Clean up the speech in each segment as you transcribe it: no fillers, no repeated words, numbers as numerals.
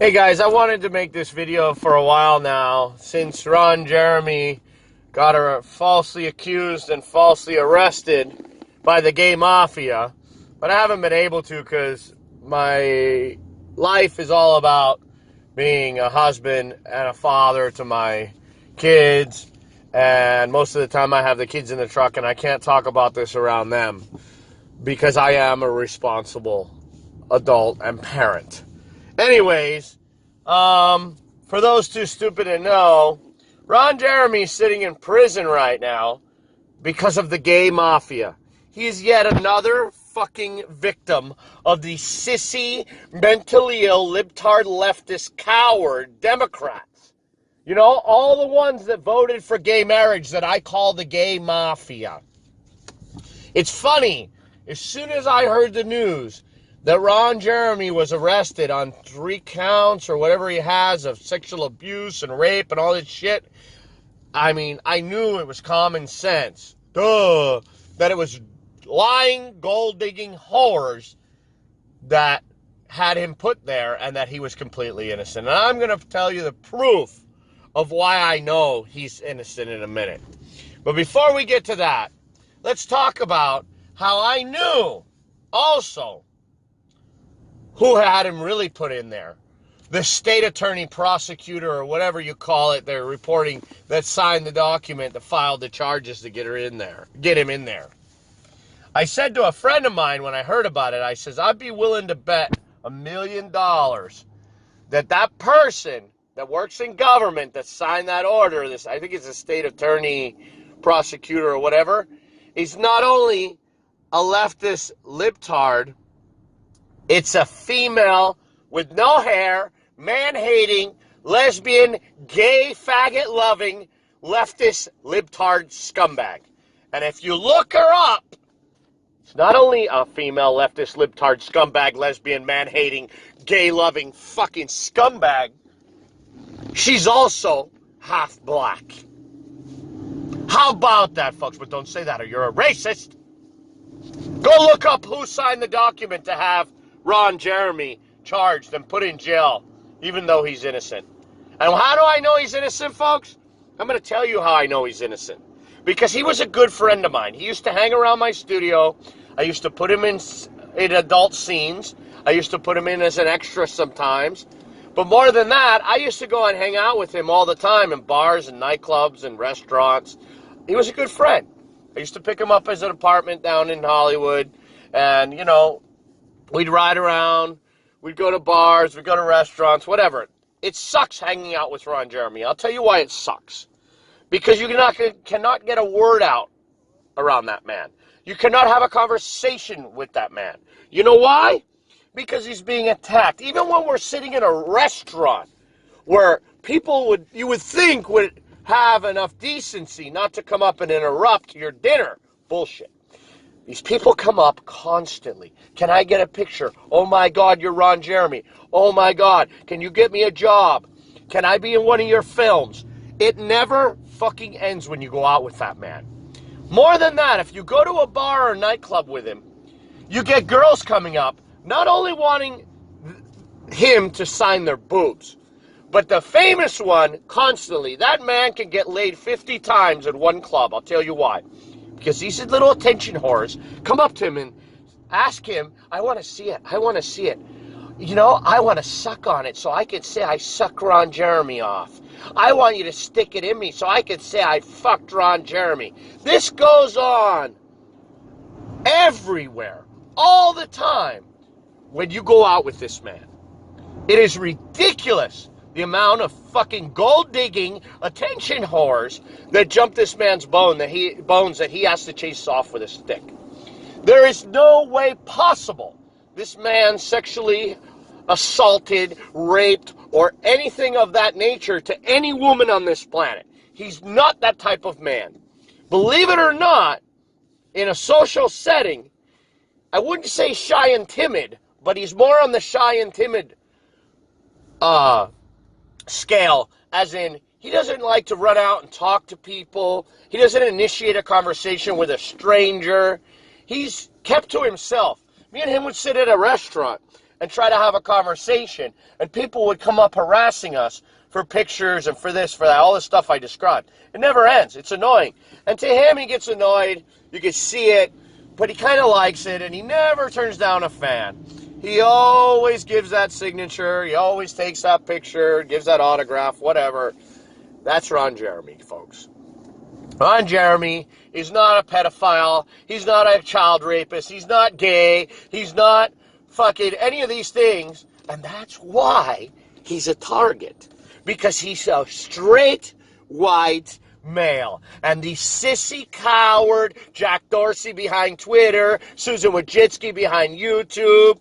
Hey guys, I wanted to make this video for a while now since Ron Jeremy got falsely accused and falsely arrested by the gay mafia, but I haven't been able to because my life is all about being a husband and a father to my kids, and most of the time I have the kids in the truck and I can't talk about this around them because I am a responsible adult and parent. Anyways, for those too stupid to know, Ron Jeremy's sitting in prison right now because of the gay mafia. He is yet another fucking victim of the sissy, mentally ill, libtard, leftist, coward Democrats. You know, all the ones that voted for gay marriage that I call the gay mafia. It's funny, as soon as I heard the news that Ron Jeremy was arrested on 3 counts or whatever he has of sexual abuse and rape and all this shit, I mean, I knew it was common sense. Duh. That it was lying, gold-digging whores that had him put there and that he was completely innocent. And I'm going to tell you the proof of why I know he's innocent in a minute. But before we get to that, let's talk about how I knew also who had him really put in there. The state attorney, prosecutor, or whatever you call it, they're reporting, that signed the document that filed the charges to get him in there. I said to a friend of mine when I heard about it, I says, I'd be willing to bet $1 million that person that works in government that signed that order, this, I think it's a state attorney, prosecutor, or whatever, is not only a leftist libtard, it's a female with no hair, man-hating, lesbian, gay, faggot-loving, leftist libtard scumbag. And if you look her up, it's not only a female leftist libtard scumbag, lesbian, man-hating, gay-loving fucking scumbag, she's also half black. How about that, folks? But don't say that or you're a racist. Go look up who signed the document to have Ron Jeremy charged and put in jail, even though he's innocent. And how do I know he's innocent, folks? I'm going to tell you how I know he's innocent. Because he was a good friend of mine. He used to hang around my studio. I used to put him in adult scenes. I used to put him in as an extra sometimes. But more than that, I used to go and hang out with him all the time in bars and nightclubs and restaurants. He was a good friend. I used to pick him up as an apartment down in Hollywood. And, you know, we'd ride around. We'd go to bars. We'd go to restaurants, whatever. It sucks hanging out with Ron Jeremy. I'll tell you why it sucks. Because you cannot get a word out around that man. You cannot have a conversation with that man. You know why? Because he's being attacked. Even when we're sitting in a restaurant where people you would think would have enough decency not to come up and interrupt your dinner. Bullshit. These people come up constantly. Can I get a picture? Oh my God, you're Ron Jeremy. Oh my God, can you get me a job? Can I be in one of your films? It never fucking ends when you go out with that man. More than that, if you go to a bar or nightclub with him, you get girls coming up, not only wanting him to sign their boobs, but the famous one, constantly, that man can get laid 50 times at one club. I'll tell you why. Because these little attention whores come up to him and ask him, I want to see it. I want to see it. You know, I want to suck on it so I can say I sucked Ron Jeremy off. I want you to stick it in me so I can say I fucked Ron Jeremy. This goes on everywhere, all the time, when you go out with this man. It is ridiculous the amount of fucking gold-digging attention whores that jump this man's bones that he has to chase off with a stick. There is no way possible this man sexually assaulted, raped, or anything of that nature to any woman on this planet. He's not that type of man. Believe it or not, in a social setting, I wouldn't say shy and timid, but he's more on the shy and timid scale, as in, he doesn't like to run out and talk to people. He doesn't initiate a conversation with a stranger. He's kept to himself. Me and him would sit at a restaurant, and try to have a conversation, and people would come up harassing us for pictures and for this, for that, all the stuff I described. It never ends. It's annoying. And to him, he gets annoyed. You can see it, but he kind of likes it, and he never turns down a fan. He always gives that signature. He always takes that picture, gives that autograph, whatever. That's Ron Jeremy, folks. Ron Jeremy is not a pedophile. He's not a child rapist. He's not gay. He's not fucking any of these things. And that's why he's a target. Because he's a straight white male. And the sissy coward Jack Dorsey behind Twitter, Susan Wojcicki behind YouTube,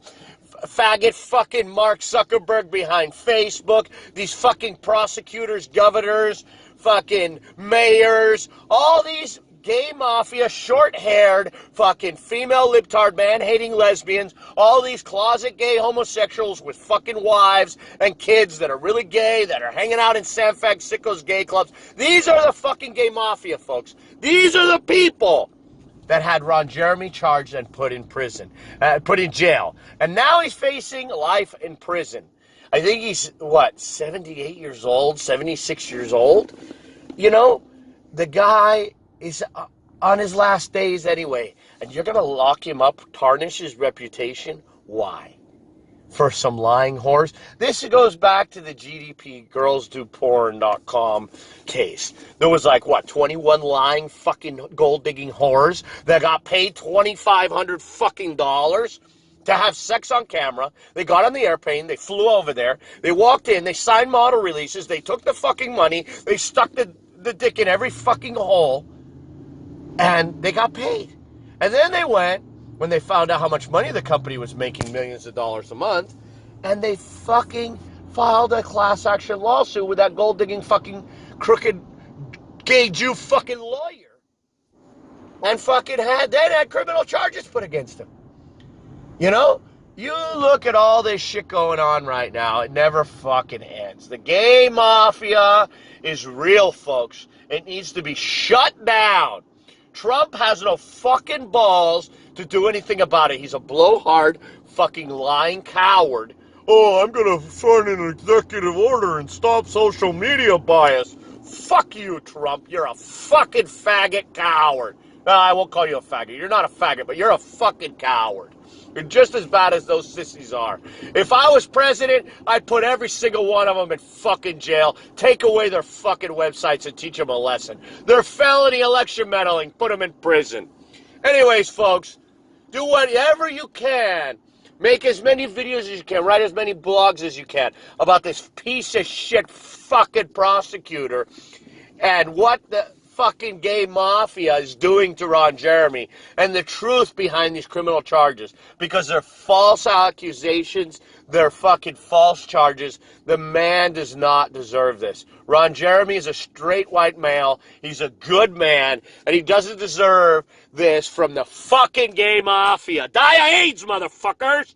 faggot fucking Mark Zuckerberg behind Facebook, these fucking prosecutors, governors, fucking mayors, all these gay mafia, short-haired, fucking female libtard, man-hating lesbians, all these closet gay homosexuals with fucking wives and kids that are really gay, that are hanging out in Sam Fag Sicko's gay clubs. These are the fucking gay mafia, folks. These are the people that had Ron Jeremy charged and put in prison, put in jail. And now he's facing life in prison. I think he's, 78 years old, 76 years old? You know, the guy is on his last days anyway. And you're going to lock him up, tarnish his reputation? Why? For some lying whores? This goes back to the GDP girlsdoporn.com case. There was 21 lying fucking gold-digging whores that got paid $2,500 fucking dollars to have sex on camera. They got on the airplane, they flew over there, they walked in, they signed model releases, they took the fucking money, they stuck the dick in every fucking hole, and they got paid. And then they went, when they found out how much money the company was making, millions of dollars a month, and they fucking filed a class action lawsuit with that gold-digging fucking crooked gay Jew fucking lawyer, and fucking had criminal charges put against him. You know, you look at all this shit going on right now, it never fucking ends. The gay mafia is real, folks. It needs to be shut down. Trump has no fucking balls to do anything about it. He's a blowhard, fucking lying coward. Oh, I'm going to sign an executive order and stop social media bias. Fuck you, Trump. You're a fucking faggot coward. No, I won't call you a faggot. You're not a faggot, but you're a fucking coward. You're just as bad as those sissies are. If I was president, I'd put every single one of them in fucking jail, take away their fucking websites and teach them a lesson. They're felony election meddling, put them in prison. Anyways, folks, do whatever you can. Make as many videos as you can, write as many blogs as you can about this piece of shit fucking prosecutor and what the fucking gay mafia is doing to Ron Jeremy and the truth behind these criminal charges, because they're false accusations, they're fucking false charges. The man does not deserve this. Ron Jeremy is a straight white male. He's a good man, and he doesn't deserve this from the fucking gay mafia. Die of AIDS, motherfuckers!